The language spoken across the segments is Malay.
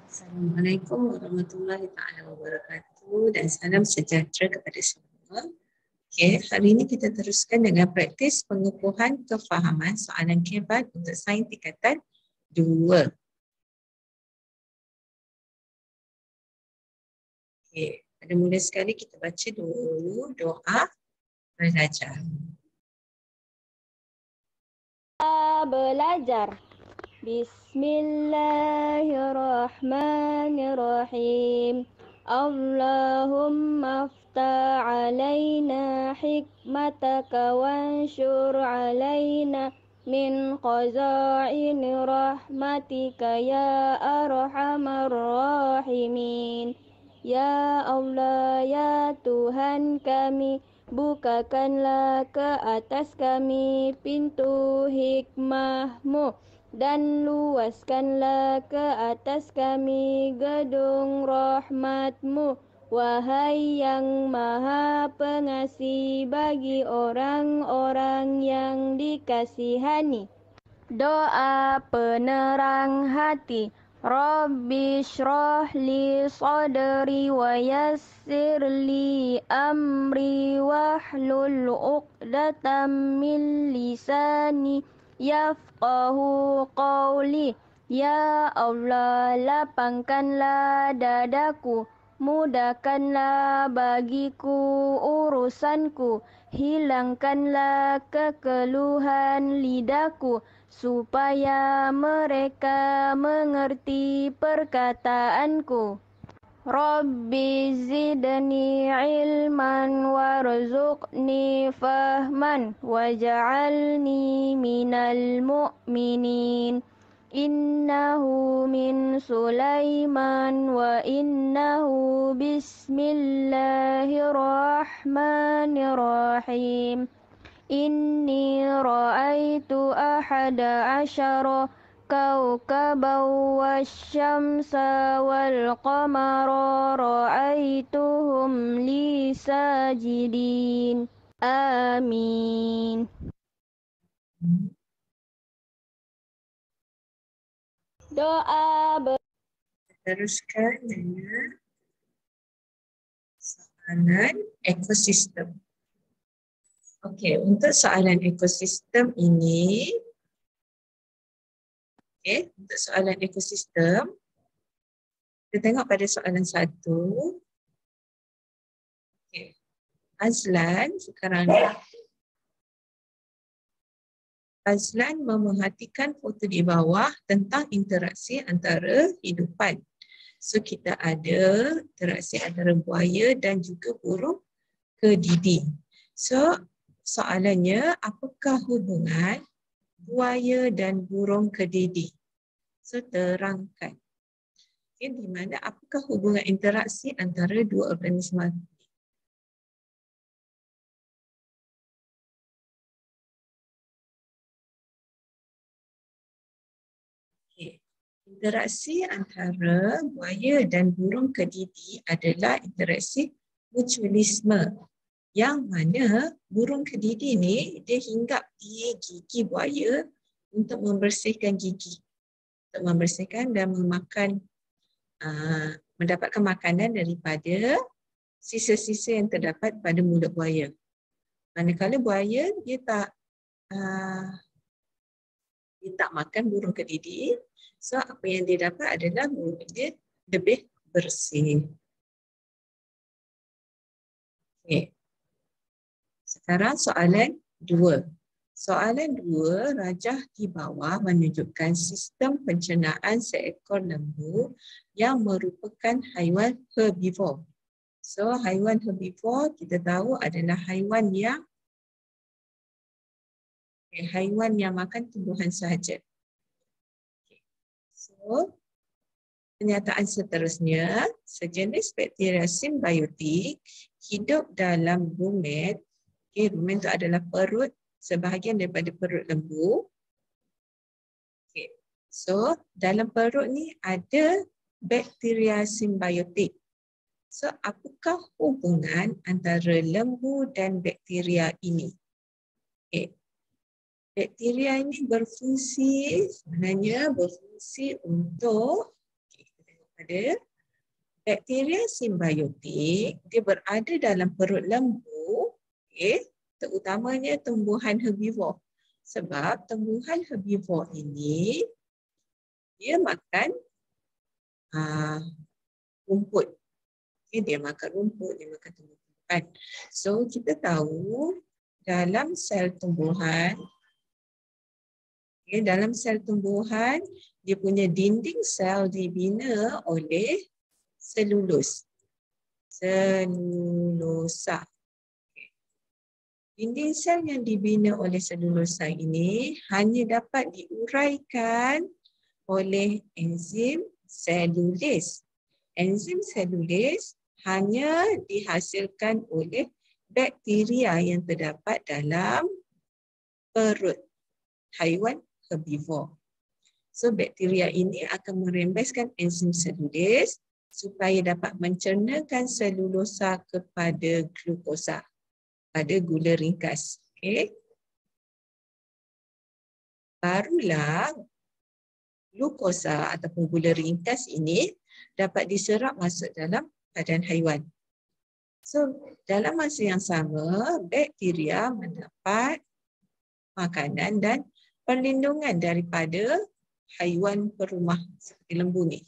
Assalamualaikum warahmatullahi taala wabarakatuh dan salam sejahtera kepada semua. Okey, hari ini kita teruskan dengan praktis pengukuhan kefahaman soalan KBAT untuk sains tingkatan 2. Okey, pada mula sekali kita baca dulu doa belajar. Belajar. Bismillahirrahmanirrahim. Allahumma aftah alaina hikmataka wanshur alaina min khaza'ini rahmatika ya arhamar rahimin. Ya Allah, ya Tuhan kami, bukakanlah ke atas kami pintu hikmah-Mu dan luaskanlah ke atas kami gedung rahmat-Mu. Wahai yang maha pengasih bagi orang-orang yang dikasihani. Doa penerang hati. Rabbi shrah li sadri wa yassir li amri wahlul 'uqdatam min lisani yafqahu qawli. Ya Allah, lapangkanlah dadaku, mudahkanlah bagiku urusanku, hilangkanlah kekeluhan lidahku, supaya mereka mengerti perkataanku. Rabbi zidni ilman warzuqni fahman waj'alni minal mu'minin. Innahu min Sulaiman wa innahu bismillahirrahmanirrahim. Inni ra'aitu ahada asyara kawkaban wasyamsa wal qamara ra'aituhum li sajidin. Amin. Doa Teruskan dengan soalan ekosistem. Okey, untuk soalan ekosistem ini, untuk soalan ekosistem, kita tengok pada soalan 1. Azlan memerhatikan foto di bawah tentang interaksi antara hidupan. So kita ada interaksi antara buaya dan juga burung kedidi. So soalannya, apakah hubungan buaya dan burung kedidi? So terangkan. Okay, di mana apakah hubungan interaksi antara dua organisma? Okay. Interaksi antara buaya dan burung kedidi adalah interaksi mutualisme, yang mana burung kedidi ni dia hinggap di gigi buaya untuk membersihkan gigi, untuk membersihkan dan mendapatkan makanan daripada sisa-sisa yang terdapat pada mulut buaya. Manakala buaya dia tak makan burung kedidi, so apa yang dia dapat adalah mulut dia lebih bersih. Okay. Sekarang soalan 2. Soalan 2, rajah di bawah menunjukkan sistem pencernaan seekor lembu yang merupakan haiwan herbivore. So haiwan herbivore kita tahu adalah haiwan yang makan tumbuhan sahaja. So pernyataan seterusnya, sejenis bakteria simbiotik hidup dalam rumen. Rumen itu adalah perut, sebahagian daripada perut lembu. So dalam perut ni ada bakteria simbiotik. So apakah hubungan antara lembu dan bakteria ini? Bakteria ini berfungsi untuk pada bakteria simbiotik, dia berada dalam perut lembu, terutamanya tumbuhan herbivor. Sebab tumbuhan herbivor ini dia makan rumput. Dia makan rumput, dia makan tumbuhan. So kita tahu dalam sel tumbuhan, dalam sel tumbuhan dia punya dinding sel dibina oleh selulus. Selulosa. Dinding sel yang dibina oleh selulosa ini hanya dapat diuraikan oleh enzim selulis. Enzim selulis hanya dihasilkan oleh bakteria yang terdapat dalam perut haiwan herbivor. So bakteria ini akan merembeskan enzim selulis supaya dapat mencernakan selulosa kepada glukosa, pada gula ringkas. Barulah glukosa ataupun gula ringkas ini dapat diserap masuk dalam badan haiwan. So, dalam masa yang sama, bakteria mendapat makanan dan perlindungan daripada haiwan perumah seperti lembu ni.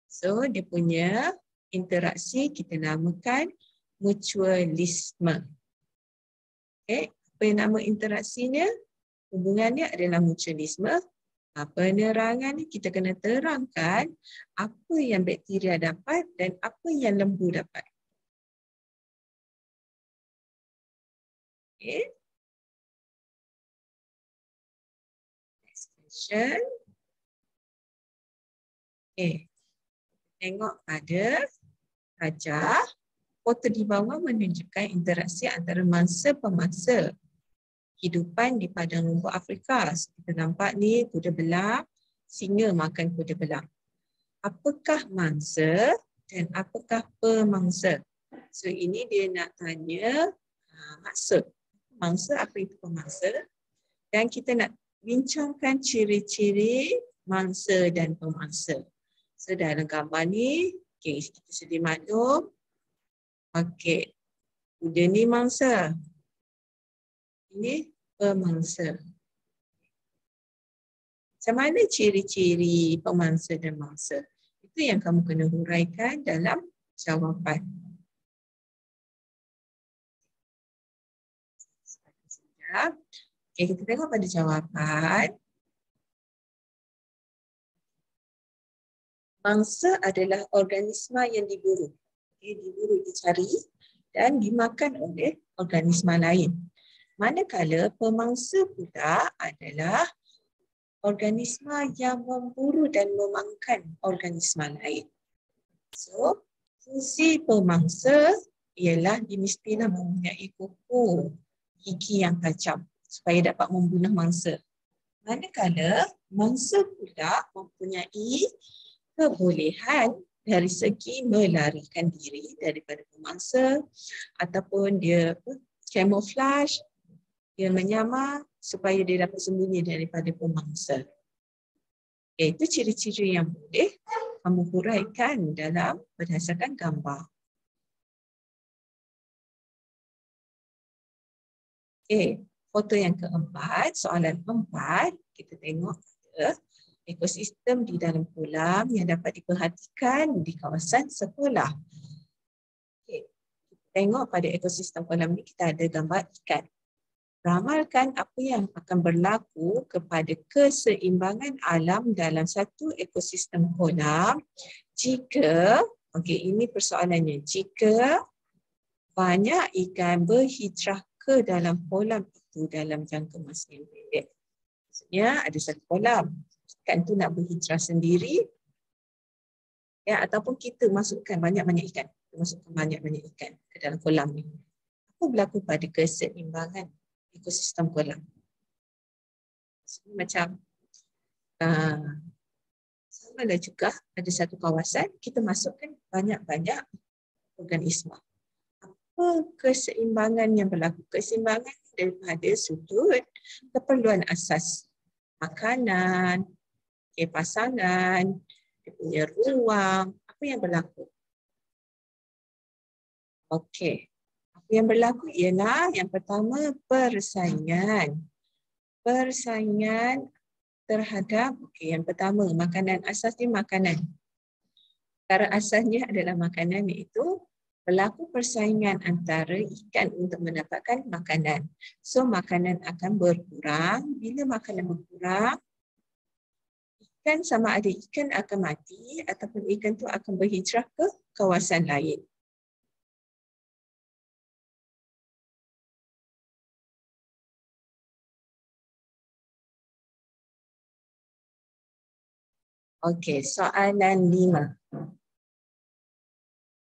So, dia punya interaksi kita namakan mutualisme. Apa yang nama interaksinya? Hubungannya adalah mutualisme. Penerangan ni kita kena terangkan apa yang bakteria dapat dan apa yang lembu dapat. Next question. Tengok pada rajah. Foto di bawah menunjukkan interaksi antara mangsa-pemangsa hidupan di padang rumput Afrika. Kita nampak ni kuda belang, singa makan kuda belang. Apakah mangsa dan apakah pemangsa? So ini dia nak tanya maksud. Mangsa, apa itu pemangsa? Dan kita nak bincangkan ciri-ciri mangsa dan pemangsa. So dalam gambar ni, kita sedia maklum. Kuda ni mangsa. Ini pemangsa. Macam mana ciri-ciri pemangsa dan mangsa? Itu yang kamu kena huraikan dalam jawapan. Kita tengok pada jawapan. Mangsa adalah organisma yang diburu. Diburu, dicari dan dimakan oleh organisma lain. Manakala pemangsa pula adalah organisma yang memburu dan memakan organisma lain. So, fungsi pemangsa ialah dia mestilah mempunyai kuku, gigi yang tajam supaya dapat membunuh mangsa. Manakala mangsa pula mempunyai kebolehan dari segi melarikan diri daripada pemangsa ataupun dia camouflage, dia menyamar supaya dia dapat sembunyi daripada pemangsa. Itu ciri-ciri yang boleh kamu huraikan dalam berdasarkan gambar. Foto yang keempat, soalan 4, kita tengok ekosistem di dalam kolam yang dapat diperhatikan di kawasan sekolah. Kita tengok pada ekosistem kolam ni kita ada gambar ikan. Ramalkan apa yang akan berlaku kepada keseimbangan alam dalam satu ekosistem kolam jika, ini persoalannya, jika banyak ikan berhijrah ke dalam kolam itu dalam jangka masa yang pendek. Maksudnya ada satu kolam, ikan tu nak berhijrah sendiri, ataupun kita masukkan banyak-banyak ikan. Masukkan banyak-banyak ikan ke dalam kolam ni. Apa berlaku pada keseimbangan ekosistem kolam? Macam sama lah juga ada satu kawasan, kita masukkan banyak-banyak organisma. Apa keseimbangan yang berlaku? Keseimbangan daripada sudut keperluan asas. Makanan, pasangan, dia punya ruang, apa yang berlaku? Okey. Apa yang berlaku ialah yang pertama persaingan. Persaingan terhadap, yang pertama makanan, asas dia makanan. Perkara asasnya adalah makanan, iaitu berlaku persaingan antara ikan untuk mendapatkan makanan. So makanan akan berkurang. Bila makanan berkurang, ikan sama ada ikan akan mati ataupun ikan tu akan berhijrah ke kawasan lain. Okey, soalan 5.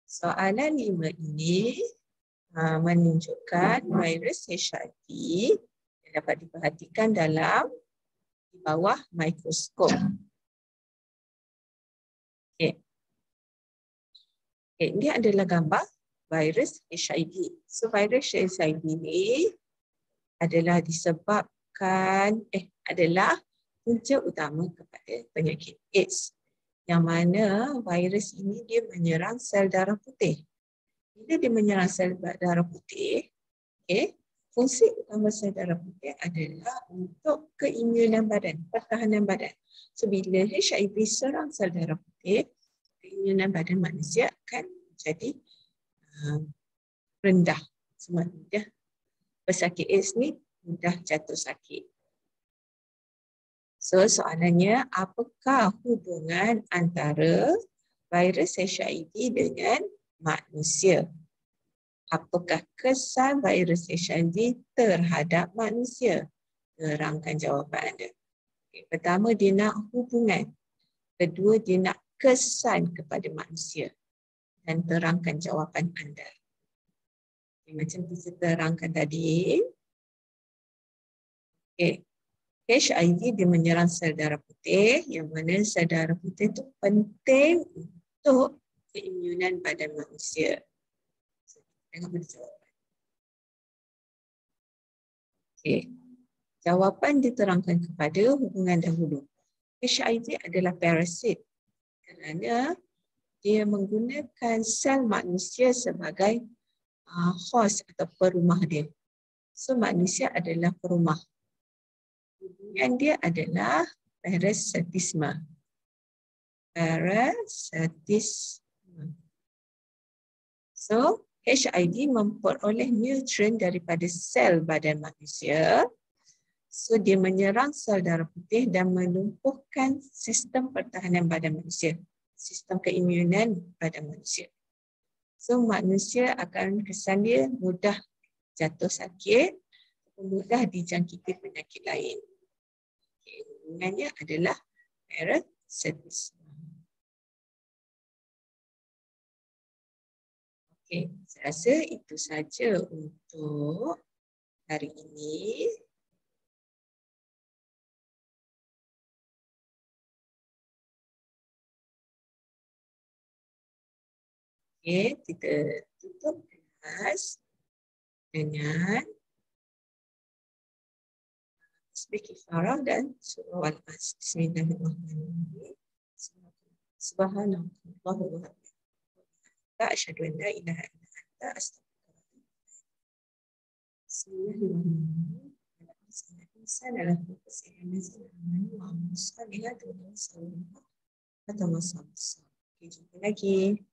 Soalan 5 ini menunjukkan virus HIV yang dapat diperhatikan di bawah mikroskop. Okey. Ini adalah gambar virus HIV. So virus HIV ini adalah disebabkan adalah punca utama kepada penyakit AIDS, yang mana virus ini dia menyerang sel darah putih. Bila dia menyerang sel darah putih, fungsi utama sel darah putih adalah untuk keimunan badan, pertahanan badan. So bila HIV serang sel darah putih, keimunan badan manusia akan jadi rendah. Sebab mudah pesakit AIDS ni mudah jatuh sakit. So soalannya, apakah hubungan antara virus HIV dengan manusia? Apakah kesan virus HIV terhadap manusia? Terangkan jawapan anda. Pertama, dia nak hubungan. Kedua, dia nak kesan kepada manusia. Dan terangkan jawapan anda. Macam kita terangkan tadi. HIV dia menyerang sel darah putih, yang mana sel darah putih itu penting untuk keimunan badan manusia. Tengok mana jawapan. Jawapan diterangkan kepada hubungan dahulu. HIV adalah parasit kerana dia menggunakan sel manusia sebagai host atau perumah dia. So manusia adalah perumah. Hubungan dia adalah parasitisme. Parasitisme. So, HIV memperoleh nutrien daripada sel badan manusia. So, dia menyerang sel darah putih dan melumpuhkan sistem pertahanan badan manusia. Sistem keimunan badan manusia. So, manusia akan kesan dia mudah jatuh sakit, mudah dijangkiti penyakit lain. Hubungannya adalah parasitisme. Saya rasa itu saja untuk hari ini. Kita tutup kelas dengan Bismillah dan surah Al-As. Bismillahirrahmanirrahim. Subhanallah wa bihamdihi. Asyhadu an la ilaha illa anta astaghfiruka. Bismillahirrahmanirrahim. Jumpa lagi.